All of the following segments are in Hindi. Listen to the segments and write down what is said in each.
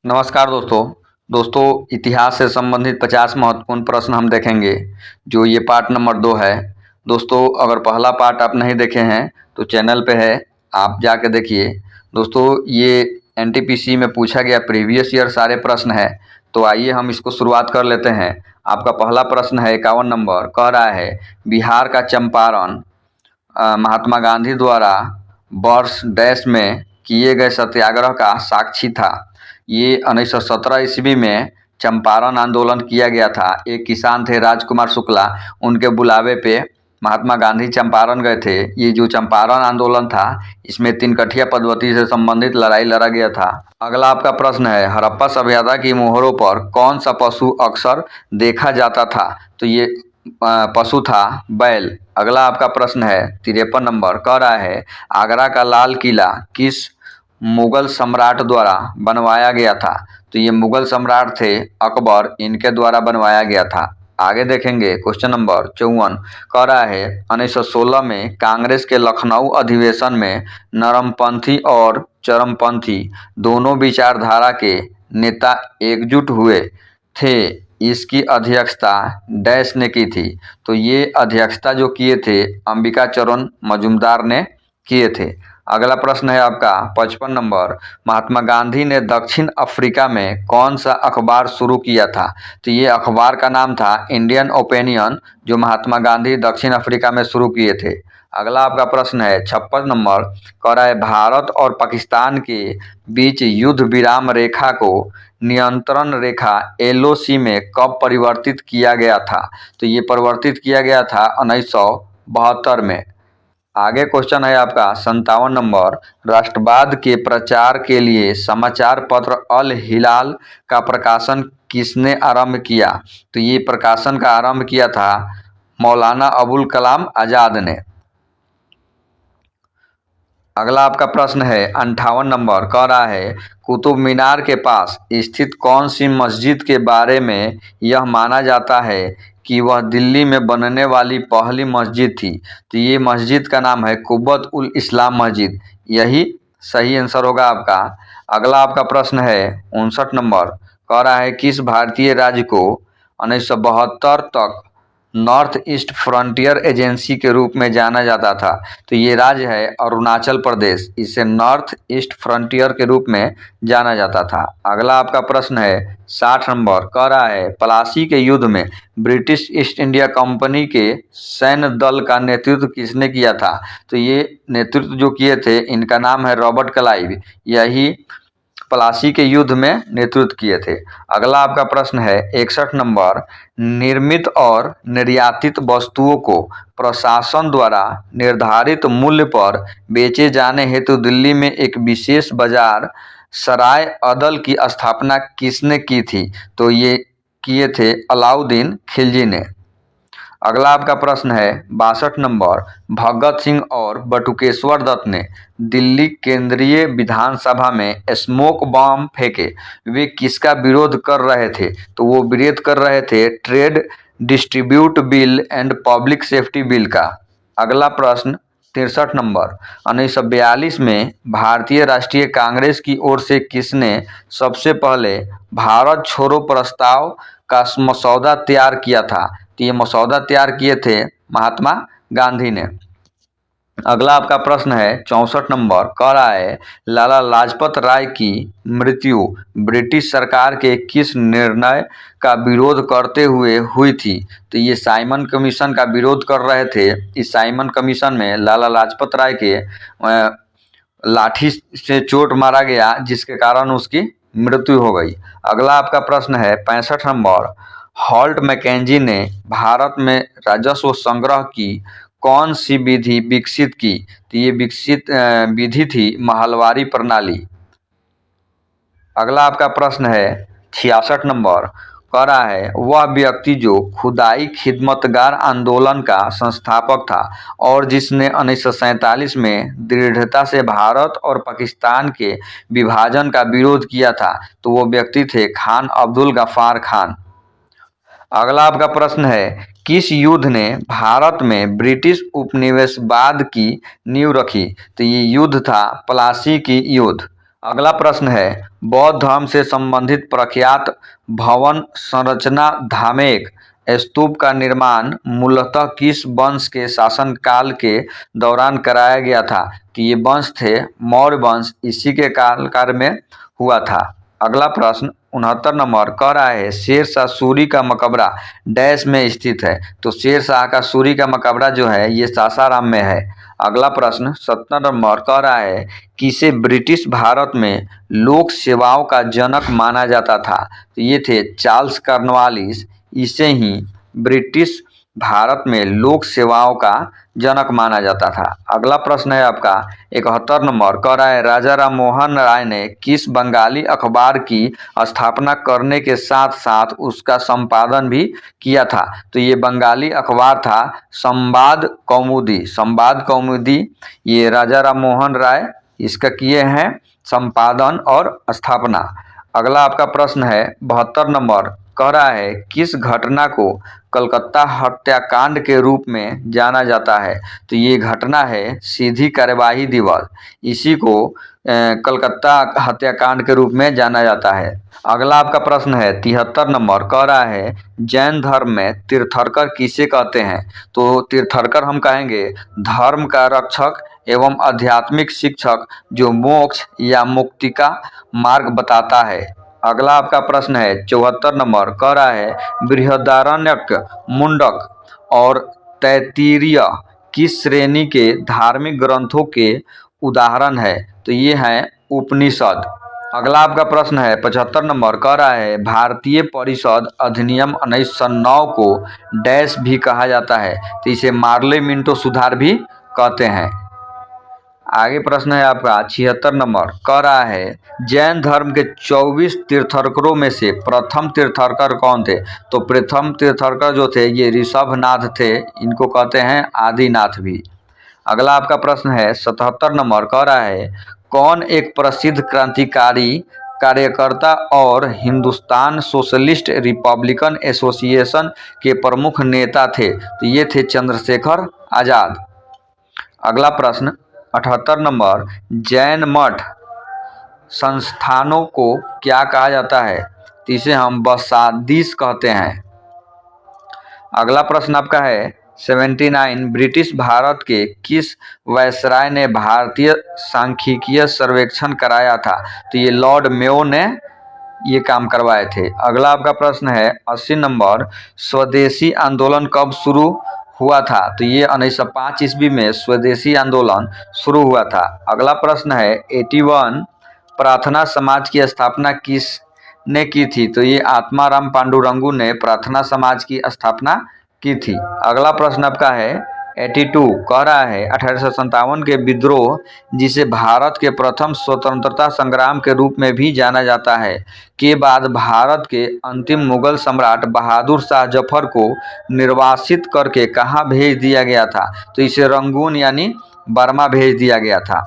नमस्कार दोस्तों इतिहास से संबंधित 50 महत्वपूर्ण प्रश्न हम देखेंगे। जो ये पार्ट नंबर 2 है। दोस्तों अगर पहला पार्ट आप नहीं देखे हैं तो चैनल पे है, आप जाके देखिए। दोस्तों ये एनटीपीसी में पूछा गया प्रीवियस ईयर सारे प्रश्न है। तो आइए हम इसको शुरुआत कर लेते हैं। आपका पहला प्रश्न है 51 नंबर, कह रहा है बिहार का चंपारण महात्मा गांधी द्वारा वर्ष डैश में किए गए सत्याग्रह का साक्षी था। ये 1917 ईस्वी में चंपारण आंदोलन किया गया था। एक किसान थे राजकुमार शुक्ला, उनके बुलावे पे महात्मा गांधी चंपारण गए थे। ये जो चंपारण आंदोलन था इसमें तिनकठिया पद्धति से संबंधित लड़ाई लड़ा गया था। अगला आपका प्रश्न है हड़प्पा सभ्यता की मोहरों पर कौन सा पशु अक्सर देखा जाता था? तो ये पशु था बैल। अगला आपका प्रश्न है 53 नंबर, कह रहा है आगरा का लाल किला किस मुगल सम्राट द्वारा बनवाया गया था? तो ये मुगल सम्राट थे अकबर, इनके द्वारा बनवाया गया था। आगे देखेंगे क्वेश्चन नंबर 54, कह रहा है 1916 में कांग्रेस के लखनऊ अधिवेशन में नरमपंथी और चरमपंथी दोनों विचारधारा के नेता एकजुट हुए थे। इसकी अध्यक्षता डैश ने की थी? तो ये अध्यक्षता जो किए थे अंबिका चरण मजूमदार ने किए थे। अगला प्रश्न है आपका 55 नंबर, महात्मा गांधी ने दक्षिण अफ्रीका में कौन सा अखबार शुरू किया था? तो ये अखबार का नाम था इंडियन ओपिनियन, जो महात्मा गांधी दक्षिण अफ्रीका में शुरू किए थे। अगला आपका प्रश्न है 56 नंबर, कह रहा है भारत और पाकिस्तान के बीच युद्ध विराम रेखा को नियंत्रण रेखा एलओसी में कब परिवर्तित किया गया था? तो ये परिवर्तित किया गया था 1972 में। आगे क्वेश्चन है आपका 57 नंबर, राष्ट्रवाद के प्रचार के लिए समाचार पत्र अल हिलाल का प्रकाशन किसने आरंभ किया? तो ये प्रकाशन का आरंभ किया था मौलाना अबुल कलाम आज़ाद ने। अगला आपका प्रश्न है 58 नंबर, कह रहा है कुतुब मीनार के पास स्थित कौन सी मस्जिद के बारे में यह माना जाता है कि वह दिल्ली में बनने वाली पहली मस्जिद थी? तो ये मस्जिद का नाम है कुब्बत उल इस्लाम मस्जिद। यही सही आंसर होगा आपका। अगला आपका प्रश्न है 59 नंबर, कह रहा है किस भारतीय राज्य को 1972 तक नॉर्थ ईस्ट फ्रंटियर एजेंसी के रूप में जाना जाता था? तो ये राज्य है अरुणाचल प्रदेश, इसे नॉर्थ ईस्ट फ्रंटियर के रूप में जाना जाता था। अगला आपका प्रश्न है 60 नंबर, कह रहा है प्लासी के युद्ध में ब्रिटिश ईस्ट इंडिया कंपनी के सैन्य दल का नेतृत्व किसने किया था? तो ये नेतृत्व जो किए थे इनका नाम है रॉबर्ट क्लाइव, यही प्लासी के युद्ध में नेतृत्व किए थे। अगला आपका प्रश्न है 61 नंबर, निर्मित और निर्यातित वस्तुओं को प्रशासन द्वारा निर्धारित मूल्य पर बेचे जाने हेतु दिल्ली में एक विशेष बाजार सराय अदल की स्थापना किसने की थी? तो ये किए थे अलाउद्दीन खिलजी ने। अगला आपका प्रश्न है 62 नंबर, भगत सिंह और बटुकेश्वर दत्त ने दिल्ली केंद्रीय विधानसभा में स्मोक बम फेंके, वे किसका विरोध कर रहे थे? तो वो विरोध कर रहे थे trade distribute bill and public safety bill का। अगला प्रश्न 63 नंबर, 1942 में भारतीय राष्ट्रीय कांग्रेस की ओर से किसने सबसे पहले भारत छोड़ो प्रस्ताव का मसौदा तैयार किया था? तो ये मसौदा तैयार किए थे महात्मा गांधी ने। अगला आपका प्रश्न है 64 नंबर, कह रहा है लाला लाजपत राय की मृत्यु ब्रिटिश सरकार के किस निर्णय का विरोध करते हुए हुई थी? तो ये साइमन कमीशन का विरोध कर रहे थे। इस साइमन कमीशन में लाला लाजपत राय के लाठी से चोट मारा गया, जिसके कारण उसकी मृत्यु हो गई। अगला आपका प्रश्न है 65 नंबर, हॉल्ट मैकेंजी ने भारत में राजस्व संग्रह की कौन सी विधि विकसित की? तो ये विकसित विधि थी महलवारी प्रणाली। अगला आपका प्रश्न है 66 नंबर, कह रहा है वह व्यक्ति जो खुदाई खिदमतगार आंदोलन का संस्थापक था और जिसने 1947 में दृढ़ता से भारत और पाकिस्तान के विभाजन का विरोध किया था, तो वो व्यक्ति थे खान अब्दुल गफ्फार खान। अगला आपका प्रश्न है किस युद्ध ने भारत में ब्रिटिश उपनिवेशवाद की नींव रखी? तो ये युद्ध था प्लासी की युद्ध। अगला प्रश्न है, बौद्ध धर्म से संबंधित प्रख्यात भवन संरचना धामेक स्तूप का निर्माण मूलतः किस वंश के शासनकाल के दौरान कराया गया था? तो ये वंश थे मौर्य वंश, इसी के काल में हुआ था। अगला प्रश्न 69 नंबर कह रहा है, शेर शाह सूरी का मकबरा डैश में स्थित है? तो शेर शाह का सूरी का मकबरा जो है ये सासाराम में है। अगला प्रश्न 70 नंबर कह रहा है, किसे ब्रिटिश भारत में लोक सेवाओं का जनक माना जाता था? तो ये थे चार्ल्स कॉर्नवालिस, इसे ही ब्रिटिश भारत में लोक सेवाओं का जनक माना जाता था। अगला प्रश्न है आपका 71 नंबर कह रहा है, राजा राम मोहन राय ने किस बंगाली अखबार की स्थापना करने के साथ साथ उसका संपादन भी किया था? तो ये बंगाली अखबार था संवाद कौमुदी। संवाद कौमुदी ये राजा राम मोहन राय इसका किए हैं संपादन और स्थापना। अगला आपका प्रश्न है 72 नंबर कह रहा है, किस घटना को कलकत्ता हत्याकांड के रूप में जाना जाता है? तो ये घटना है सीधी कार्यवाही दिवस, इसी को कलकत्ता हत्याकांड के रूप में जाना जाता है। अगला आपका प्रश्न है 73 नंबर कह रहा है, जैन धर्म में तीर्थंकर किसे कहते हैं? तो तीर्थंकर हम कहेंगे धर्म का रक्षक एवं आध्यात्मिक शिक्षक जो मोक्ष या मुक्ति का मार्ग बताता है। अगला आपका प्रश्न है 74 नंबर कह रहा है, बृहदारण्यक, मुंडक और तैत्तिरीय किस श्रेणी के धार्मिक ग्रंथों के उदाहरण है? तो ये हैं उपनिषद। अगला आपका प्रश्न है 75 नंबर कह रहा है, भारतीय परिषद अधिनियम 1909 को डैश भी कहा जाता है? तो इसे मार्ले मिंटो सुधार भी कहते हैं। आगे प्रश्न है आपका 76 नंबर कह रहा है, जैन धर्म के 24 तीर्थंकरों में से प्रथम तीर्थंकर कौन थे? तो प्रथम तीर्थंकर जो थे ये ऋषभनाथ थे, इनको कहते हैं आदिनाथ भी। अगला आपका प्रश्न है 77 नंबर कह रहा है, कौन एक प्रसिद्ध क्रांतिकारी कार्यकर्ता और हिंदुस्तान सोशलिस्ट रिपब्लिकन एसोसिएशन के प्रमुख नेता थे? तो ये थे चंद्रशेखर आजाद। अगला प्रश्न 78 नंबर, जैन मठ संस्थानों को क्या कहा जाता है? तो इसे हम बसादीस कहते हैं। अगला प्रश्न आपका है 79, ब्रिटिश भारत के किस वायसराय ने भारतीय सांख्यिकीय सर्वेक्षण कराया था? तो ये लॉर्ड मेयो ने ये काम करवाए थे। अगला आपका प्रश्न है 80 नंबर, स्वदेशी आंदोलन कब शुरू हुआ था? तो ये 1905 ईस्वी में स्वदेशी आंदोलन शुरू हुआ था। अगला प्रश्न है 81, प्रार्थना समाज की स्थापना किसने की थी? तो ये आत्माराम पांडुरंगू ने प्रार्थना समाज की स्थापना की थी। अगला प्रश्न आपका है 82 कह रहा है, 1857 के विद्रोह जिसे भारत के प्रथम स्वतंत्रता संग्राम के रूप में भी जाना जाता है के बाद भारत के अंतिम मुगल सम्राट बहादुर शाह जफर को निर्वासित करके कहाँ भेज दिया गया था? तो इसे रंगून यानी बर्मा भेज दिया गया था।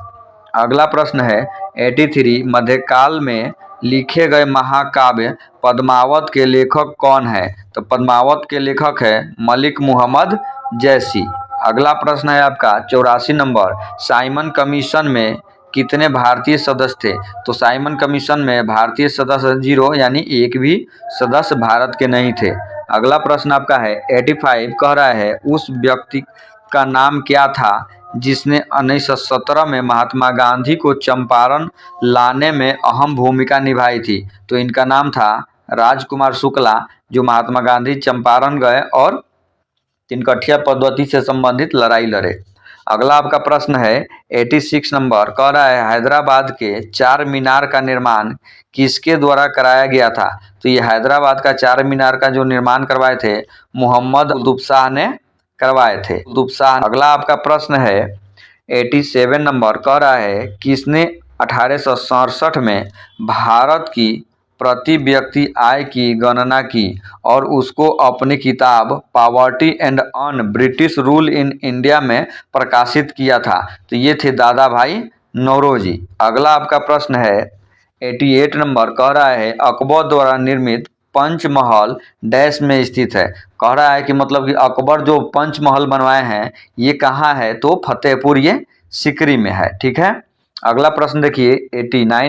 अगला प्रश्न है 83, मध्यकाल में लिखे गए महाकाव्य पद्मावत के लेखक कौन है? तो पद्मावत के लेखक है मलिक मुहम्मद जैसी। अगला प्रश्न है आपका 84 नंबर, साइमन कमीशन में कितने भारतीय सदस्य थे? तो साइमन कमीशन में भारतीय सदस्य 0 यानी एक भी सदस्य भारत के नहीं थे। अगला प्रश्न आपका है 85 कह रहा है, उस व्यक्ति का नाम क्या था जिसने 1917 में महात्मा गांधी को चंपारण लाने में अहम भूमिका निभाई थी? तो इनका नाम था राजकुमार शुक्ला, जो महात्मा गांधी चंपारण गए और तिनकठिया पद्धति से संबंधित लड़ाई लड़े। अगला आपका प्रश्न है 86 नंबर कह रहा है, हैदराबाद के चार मीनार का निर्माण किसके द्वारा कराया गया था? तो ये हैदराबाद का चार मीनार का जो निर्माण करवाए थे मोहम्मद कुतुब शाह ने करवाए थे, कुतुब शाह। अगला आपका प्रश्न है 87 नंबर कह रहा है, किसने 1867 में भारत की प्रति व्यक्ति आय की गणना की और उसको अपनी किताब poverty and earn British rule in India में प्रकाशित किया था? तो ये थे दादा भाई नौरोजी। अगला आपका प्रश्न है 88 नंबर कह रहा है, अकबर द्वारा निर्मित पंचमहल डैश में स्थित है? कह रहा है कि मतलब कि अकबर जो पंचमहल बनवाए हैं ये कहाँ है? तो फतेहपुर ये सिकरी में है। ठीक है। अगला प्रश्न देखिए 89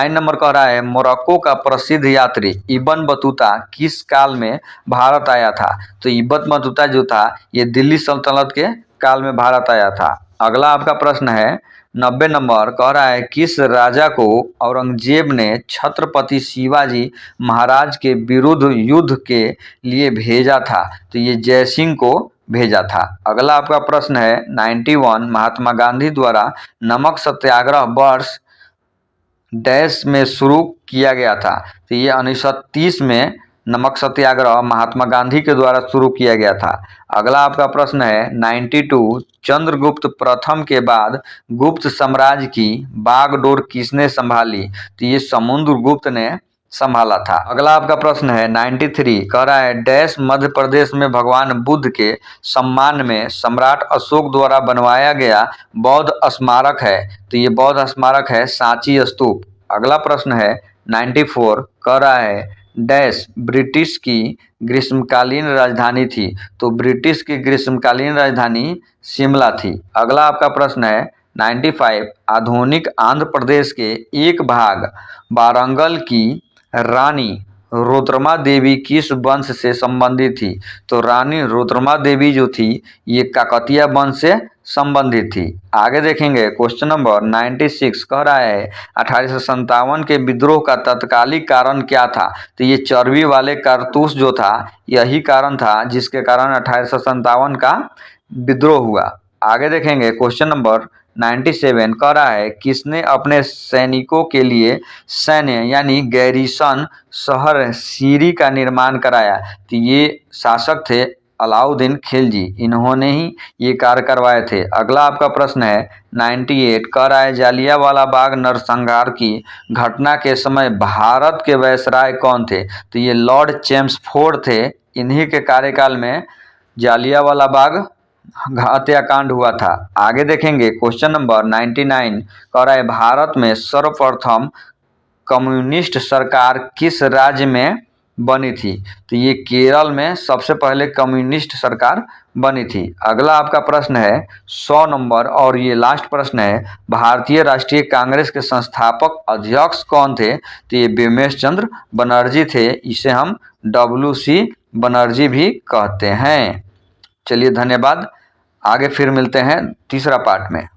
नंबर कह रहा है मोरक्को का प्रसिद्ध यात्री इब्न बतूता किस काल में भारत आया था। तो इब्न बतूता जो था ये दिल्ली सल्तनत के काल में भारत आया था। अगला आपका प्रश्न है 90 नंबर कह रहा है किस राजा को औरंगजेब ने छत्रपति शिवाजी महाराज के विरुद्ध युद्ध के लिए भेजा था। तो ये जयसिंह को भेजा था। अगला आपका प्रश्न है 91 महात्मा गांधी द्वारा नमक सत्याग्रह वर्ष डैश में शुरू किया गया था। तो ये 1930 में नमक सत्याग्रह महात्मा गांधी के द्वारा शुरू किया गया था। अगला आपका प्रश्न है 92 चंद्रगुप्त प्रथम के बाद गुप्त साम्राज्य की बागडोर किसने संभाली। तो ये समुद्रगुप्त ने संभाला था। अगला आपका प्रश्न है 93 कह रहा है डैश मध्य प्रदेश में भगवान बुद्ध के सम्मान में सम्राट अशोक द्वारा बनवाया गया बौद्ध स्मारक है। तो ये बौद्ध स्मारक है सांची स्तूप। अगला प्रश्न है 94 कह रहा है डैश ब्रिटिश की ग्रीष्मकालीन राजधानी थी। तो ब्रिटिश की ग्रीष्मकालीन राजधानी शिमला थी। अगला आपका प्रश्न है 95 आधुनिक आंध्र प्रदेश के एक भाग वारंगल की रानी रुद्रमा देवी किस वंश से संबंधित थी। तो रानी रुद्रमा देवी जो थी ये काकतीय वंश से संबंधित थी। आगे देखेंगे क्वेश्चन नंबर 96 कह रहा है 1857 के विद्रोह का तत्कालिक कारण क्या था। तो ये चर्बी वाले कारतूस जो था यही कारण था जिसके कारण 1857 का विद्रोह हुआ। आगे देखेंगे क्वेश्चन नंबर 97 कह रहा है किसने अपने सैनिकों के लिए सैन्य यानी गैरीसन शहर सीरी का निर्माण कराया। तो ये शासक थे अलाउद्दीन खिलजी, इन्होंने ही ये कार्य करवाए थे। अगला आपका प्रश्न है 98 कह रहा है जालियांवाला बाग नरसंहार की घटना के समय भारत के वायसराय कौन थे। तो ये लॉर्ड चेम्सफोर्ड थे, इन्हीं के कार्यकाल में जालियांवाला बाग हत्याकांड हुआ था। आगे देखेंगे क्वेश्चन नंबर 99 कह रहा है भारत में सर्वप्रथम कम्युनिस्ट सरकार किस राज्य में बनी थी। तो ये केरल में सबसे पहले कम्युनिस्ट सरकार बनी थी। अगला आपका प्रश्न है 100 नंबर और ये लास्ट प्रश्न है भारतीय राष्ट्रीय कांग्रेस के संस्थापक अध्यक्ष कौन थे। तो ये बिमलेश चंद्र बनर्जी थे, इसे हम WC बनर्जी भी कहते हैं। चलिए धन्यवाद, आगे फिर मिलते हैं तीसरा पार्ट में।